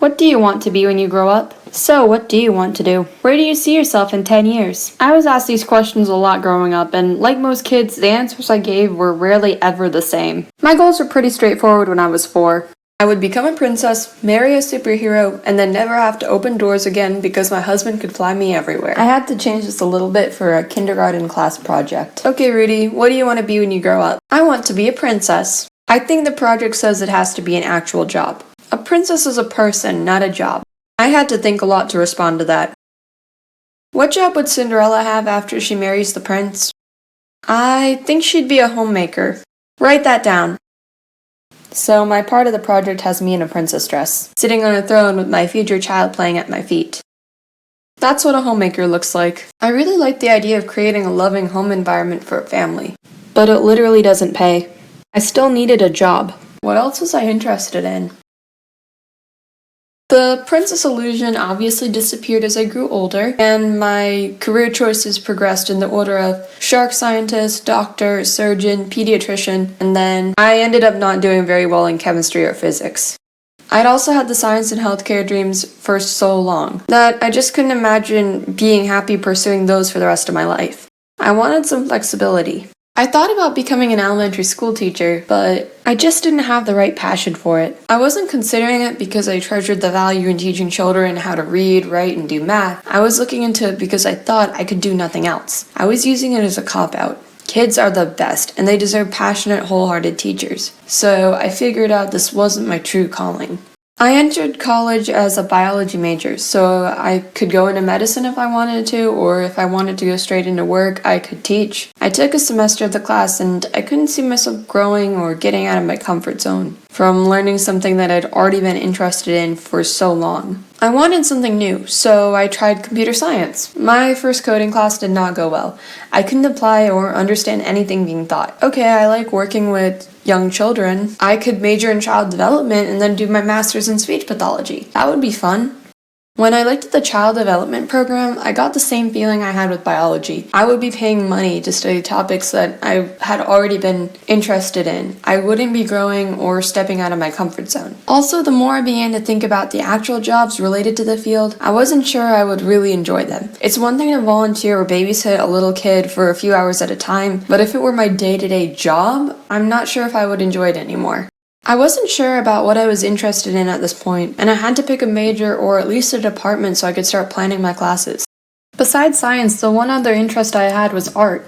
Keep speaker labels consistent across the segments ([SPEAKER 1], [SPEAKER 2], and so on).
[SPEAKER 1] What do you want to be when you grow up? So, what do you want to do? Where do you see yourself in 10 years? I was asked these questions a lot growing up, and like most kids, the answers I gave were rarely ever the same. My goals were pretty straightforward when I was 4. I would become a princess, marry a superhero, and then never have to open doors again because my husband could fly me everywhere. I had to change this a little bit for a kindergarten class project. Okay, Rudy, what do you want to be when you grow up? I want to be a princess. I think the project says it has to be an actual job. A princess is a person, not a job. I had to think a lot to respond to that. What job would Cinderella have after she marries the prince? I think she'd be a homemaker. Write that down. So my part of the project has me in a princess dress, sitting on a throne with my future child playing at my feet. That's what a homemaker looks like. I really like the idea of creating a loving home environment for a family. But it literally doesn't pay. I still needed a job. What else was I interested in? The princess illusion obviously disappeared as I grew older, and my career choices progressed in the order of shark scientist, doctor, surgeon, pediatrician, and then I ended up not doing very well in chemistry or physics. I'd also had the science and healthcare dreams for so long that I just couldn't imagine being happy pursuing those for the rest of my life. I wanted some flexibility. I thought about becoming an elementary school teacher, but I just didn't have the right passion for it. I wasn't considering it because I treasured the value in teaching children how to read, write, and do math. I was looking into it because I thought I could do nothing else. I was using it as a cop-out. Kids are the best, and they deserve passionate, wholehearted teachers. So I figured out this wasn't my true calling. I entered college as a biology major, so I could go into medicine if I wanted to, or if I wanted to go straight into work, I could teach. I took a semester of the class and I couldn't see myself growing or getting out of my comfort zone from learning something that I'd already been interested in for so long. I wanted something new, so I tried computer science. My first coding class did not go well. I couldn't apply or understand anything being taught. Okay, I like working with young children. I could major in child development and then do my master's in speech pathology. That would be fun. When I looked at the child development program, I got the same feeling I had with biology. I would be paying money to study topics that I had already been interested in. I wouldn't be growing or stepping out of my comfort zone. Also, the more I began to think about the actual jobs related to the field, I wasn't sure I would really enjoy them. It's one thing to volunteer or babysit a little kid for a few hours at a time, but if it were my day-to-day job, I'm not sure if I would enjoy it anymore. I wasn't sure about what I was interested in at this point, and I had to pick a major or at least a department so I could start planning my classes. Besides science, the one other interest I had was art.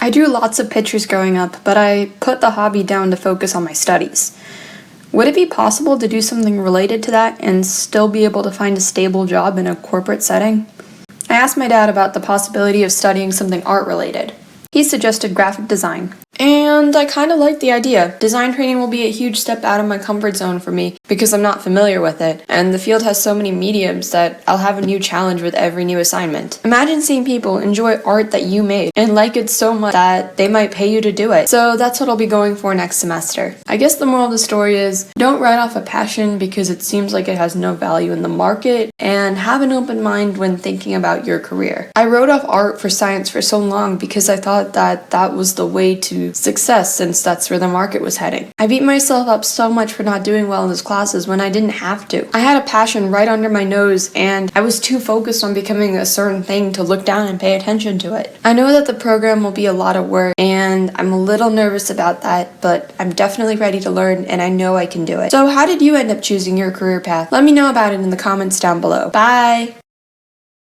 [SPEAKER 1] I drew lots of pictures growing up, but I put the hobby down to focus on my studies. Would it be possible to do something related to that and still be able to find a stable job in a corporate setting? I asked my dad about the possibility of studying something art-related. He suggested graphic design. And I kind of liked the idea. Design training will be a huge step out of my comfort zone for me because I'm not familiar with it, and the field has so many mediums that I'll have a new challenge with every new assignment. Imagine seeing people enjoy art that you made and like it so much that they might pay you to do it. So that's what I'll be going for next semester. I guess the moral of the story is don't write off a passion because it seems like it has no value in the market, and have an open mind when thinking about your career. I wrote off art for science for so long because I thought that that was the way to success since that's where the market was heading. I beat myself up so much for not doing well in those classes when I didn't have to. I had a passion right under my nose and I was too focused on becoming a certain thing to look down and pay attention to it. I know that the program will be a lot of work and I'm a little nervous about that, but I'm definitely ready to learn and I know I can do it. So how did you end up choosing your career path? Let me know about it in the comments down below. Bye!